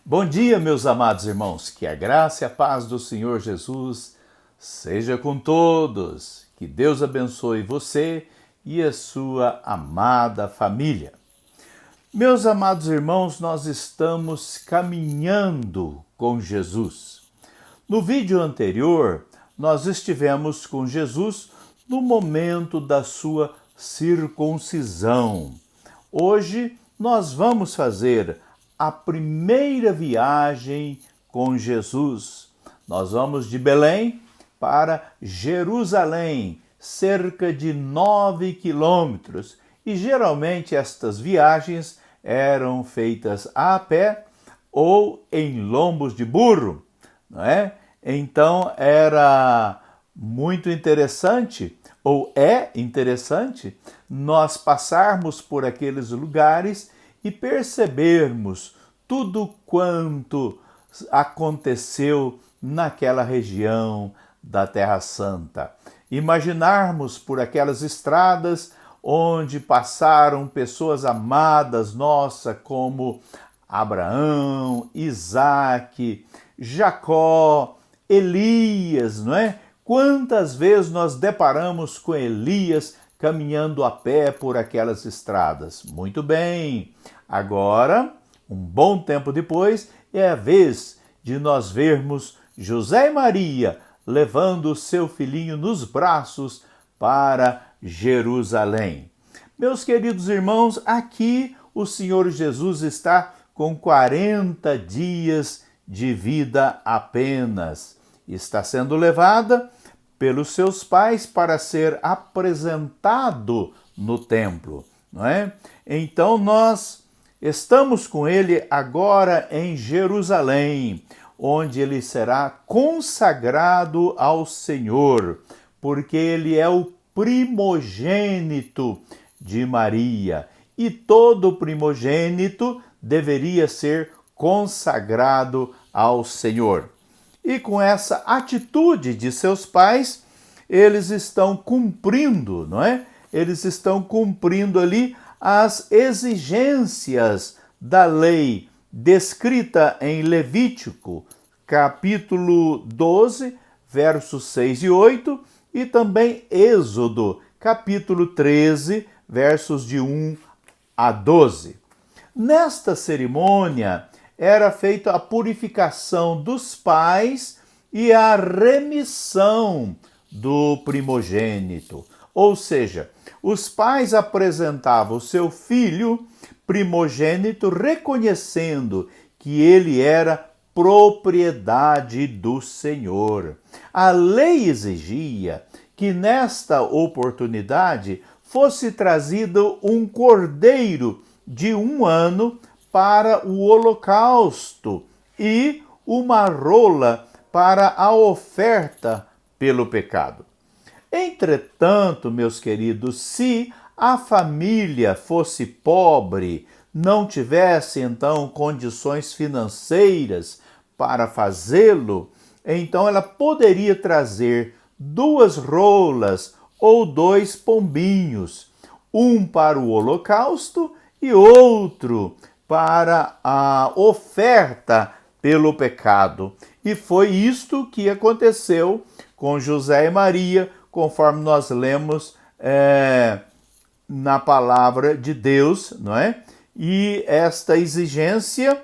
Bom dia, meus amados irmãos, que a graça e a paz do Senhor Jesus seja com todos. Que Deus abençoe você e a sua amada família. Meus amados irmãos, nós estamos caminhando com Jesus. No vídeo anterior, nós estivemos com Jesus no momento da sua circuncisão. Hoje, nós vamos fazer a primeira viagem com Jesus. Nós vamos de Belém para Jerusalém, cerca de 9 quilômetros, e geralmente estas viagens eram feitas a pé ou em lombos de burro, não é? Então era muito interessante, ou é interessante, nós passarmos por aqueles lugares e percebermos tudo quanto aconteceu naquela região da Terra Santa. Imaginarmos por aquelas estradas onde passaram pessoas amadas nossas como Abraão, Isaque, Jacó, Elias, não é? Quantas vezes nós deparamos com Elias caminhando a pé por aquelas estradas? Muito bem, agora, um bom tempo depois, é a vez de nós vermos José e Maria levando o seu filhinho nos braços para Jerusalém. Meus queridos irmãos, aqui o Senhor Jesus está com 40 dias de vida apenas. Está sendo levada pelos seus pais para ser apresentado no templo, não é? Então nós estamos com ele agora em Jerusalém, onde ele será consagrado ao Senhor, porque ele é o primogênito de Maria, e todo primogênito deveria ser consagrado ao Senhor. E com essa atitude de seus pais, eles estão cumprindo, não é? Eles estão cumprindo ali as exigências da lei descrita em Levítico, capítulo 12, versos 6 e 8, e também Êxodo, capítulo 13, versos de 1 a 12. Nesta cerimônia, era feita a purificação dos pais e a remissão do primogênito. Ou seja, os pais apresentavam o seu filho primogênito reconhecendo que ele era propriedade do Senhor. A lei exigia que nesta oportunidade fosse trazido um cordeiro de 1 ano para o holocausto e uma rola para a oferta pelo pecado. Entretanto, meus queridos, se a família fosse pobre, não tivesse então condições financeiras para fazê-lo, então ela poderia trazer 2 rolas ou 2 pombinhos, um para o holocausto e outro para a oferta pelo pecado. E foi isto que aconteceu com José e Maria, conforme nós lemos na palavra de Deus, não é? E esta exigência,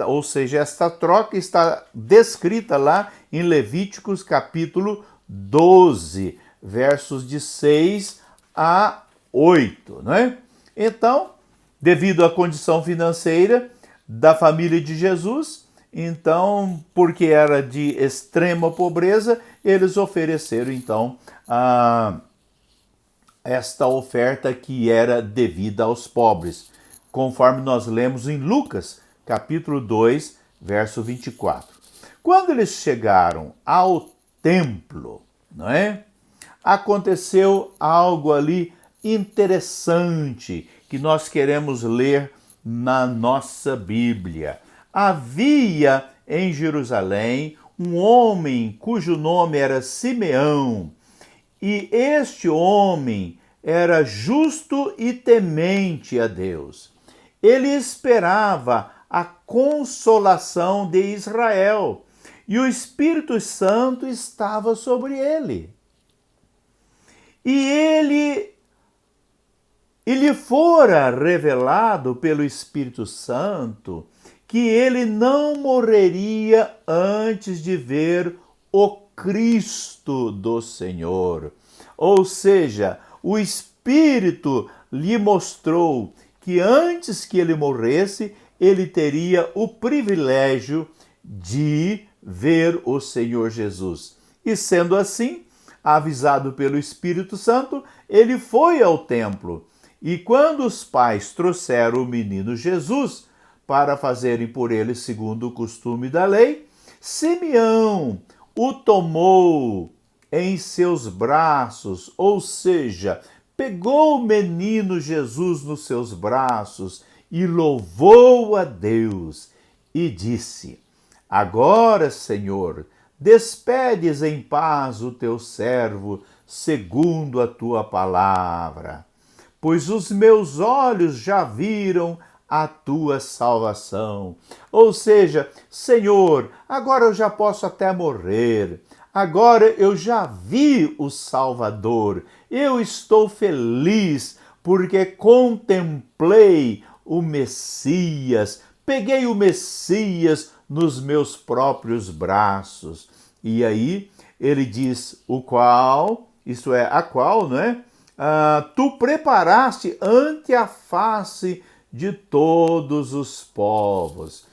ou seja, esta troca está descrita lá em Levíticos capítulo 12, versos de 6 a 8, não é? Então, devido à condição financeira da família de Jesus, então, porque era de extrema pobreza, eles ofereceram, então, esta oferta que era devida aos pobres, conforme nós lemos em Lucas, capítulo 2, verso 24. Quando eles chegaram ao templo, não é? Aconteceu algo ali interessante que nós queremos ler na nossa Bíblia. Havia em Jerusalém um homem cujo nome era Simeão, e este homem era justo e temente a Deus. Ele esperava a consolação de Israel. E o Espírito Santo estava sobre ele. E lhe fora revelado pelo Espírito Santo que ele não morreria antes de ver o Cristo do Senhor. Ou seja, o Espírito lhe mostrou que antes que ele morresse, ele teria o privilégio de ver o Senhor Jesus. E sendo assim, avisado pelo Espírito Santo, ele foi ao templo. E quando os pais trouxeram o menino Jesus para fazerem por ele segundo o costume da lei, Simeão o tomou em seus braços, ou seja, pegou o menino Jesus nos seus braços e louvou a Deus e disse: Agora, Senhor, despedes em paz o teu servo, segundo a tua palavra, pois os meus olhos já viram a tua salvação. Ou seja, Senhor, agora eu já posso até morrer, agora eu já vi o Salvador, eu estou feliz porque contemplei o Messias, peguei o Messias nos meus próprios braços. E aí ele diz, o qual, isto é, a qual, não é? Tu preparaste ante a face de todos os povos,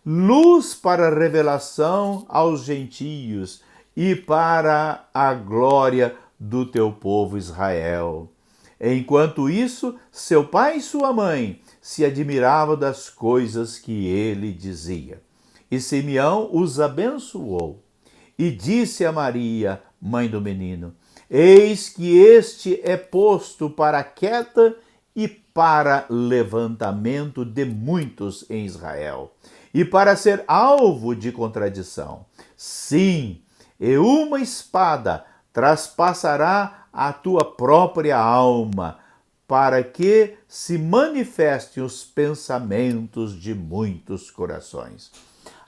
luz para a revelação aos gentios e para a glória do teu povo Israel. Enquanto isso, seu pai e sua mãe se admiravam das coisas que ele dizia. E Simeão os abençoou e disse a Maria, mãe do menino: Eis que este é posto para queda e para levantamento de muitos em Israel, e para ser alvo de contradição. Sim, e uma espada traspassará a tua própria alma, para que se manifestem os pensamentos de muitos corações.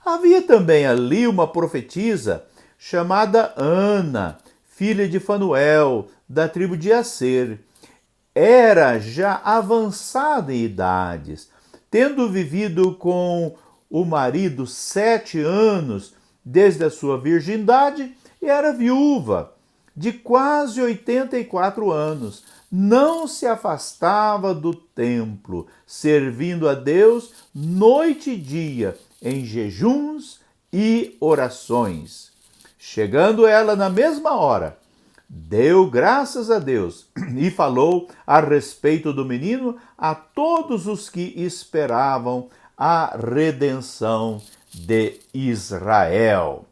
Havia também ali uma profetisa chamada Ana, filha de Fanuel, da tribo de Asser. Era já avançada em idades, tendo vivido com o marido 7 anos desde a sua virgindade, e era viúva de quase 84 anos. Não se afastava do templo, servindo a Deus noite e dia, em jejuns e orações. Chegando ela na mesma hora, deu graças a Deus e falou a respeito do menino a todos os que esperavam a redenção de Israel.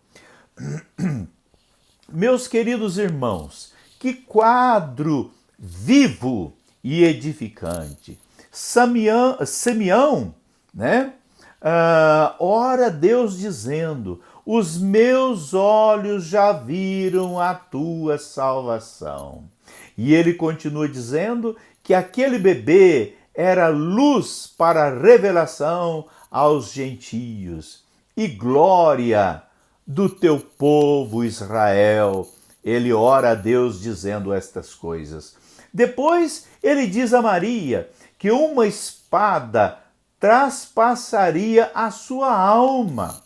Meus queridos irmãos, que quadro vivo e edificante. Simeão, né? Ora Deus dizendo: os meus olhos já viram a tua salvação. E ele continua dizendo que aquele bebê era luz para a revelação aos gentios e glória do teu povo Israel. Ele ora a Deus dizendo estas coisas. Depois ele diz a Maria que uma espada traspassaria a sua alma.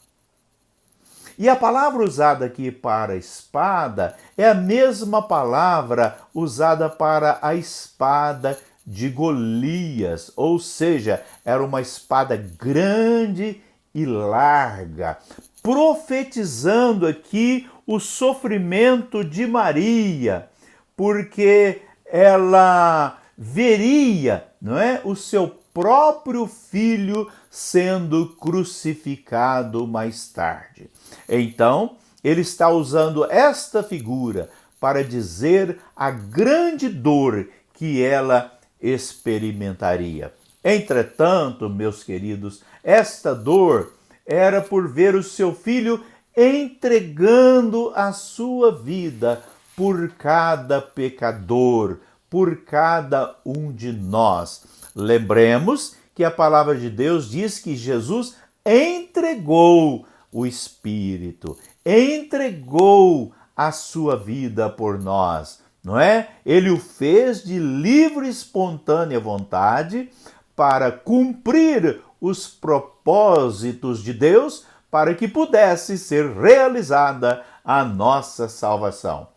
E a palavra usada aqui para espada é a mesma palavra usada para a espada de Golias, ou seja, era uma espada grande e larga, profetizando aqui o sofrimento de Maria, porque ela veria, não é, o seu próprio filho sendo crucificado mais tarde. Então, ele está usando esta figura para dizer a grande dor que ela experimentaria. Entretanto, meus queridos, esta dor era por ver o seu filho entregando a sua vida por cada pecador, por cada um de nós. Lembremos que a palavra de Deus diz que Jesus entregou o Espírito, entregou a sua vida por nós, não é? Ele o fez de livre e espontânea vontade para cumprir os propósitos de Deus, para que pudesse ser realizada a nossa salvação.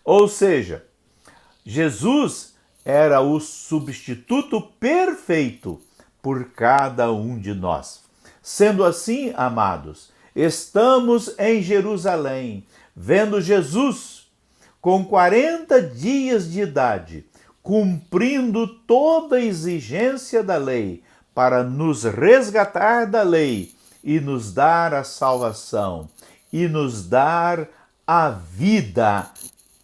Ou seja, Jesus era o substituto perfeito por cada um de nós. Sendo assim, amados, estamos em Jerusalém, vendo Jesus com 40 dias de idade, cumprindo toda a exigência da lei para nos resgatar da lei e nos dar a salvação e nos dar a vida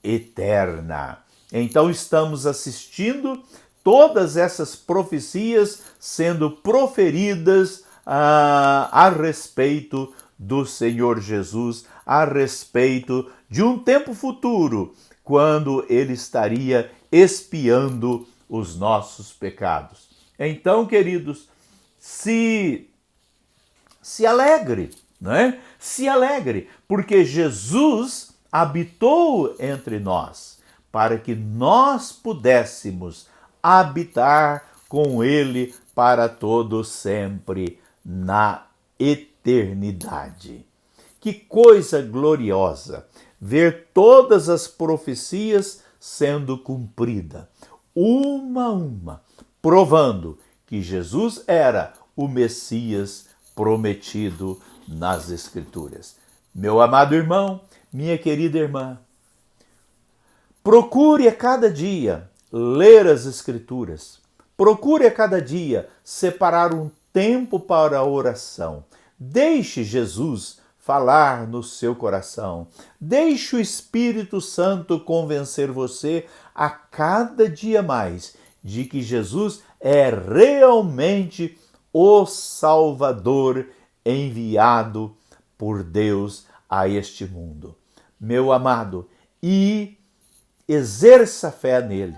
eterna. Então estamos assistindo todas essas profecias sendo proferidas a respeito do Senhor Jesus, a respeito de um tempo futuro, quando ele estaria expiando os nossos pecados. Então, queridos, se alegre, não é? Se alegre, porque Jesus habitou entre nós, para que nós pudéssemos habitar com ele para todo sempre na eternidade. Que coisa gloriosa ver todas as profecias sendo cumpridas, uma a uma, provando que Jesus era o Messias prometido nas Escrituras. Meu amado irmão, minha querida irmã, procure a cada dia ler as Escrituras. Procure a cada dia separar um tempo para a oração. Deixe Jesus falar no seu coração. Deixe o Espírito Santo convencer você a cada dia mais de que Jesus é realmente o Salvador enviado por Deus a este mundo. Meu amado, e exerça fé nele.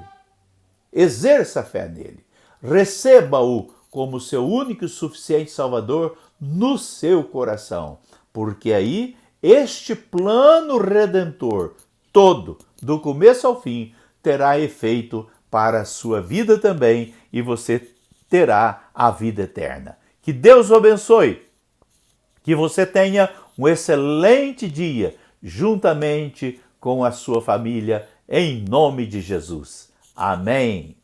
Exerça fé nele. Receba-o como seu único e suficiente Salvador no seu coração. Porque aí este plano redentor todo, do começo ao fim, terá efeito para a sua vida também e você terá a vida eterna. Que Deus o abençoe. Que você tenha um excelente dia juntamente com a sua família, em nome de Jesus. Amém.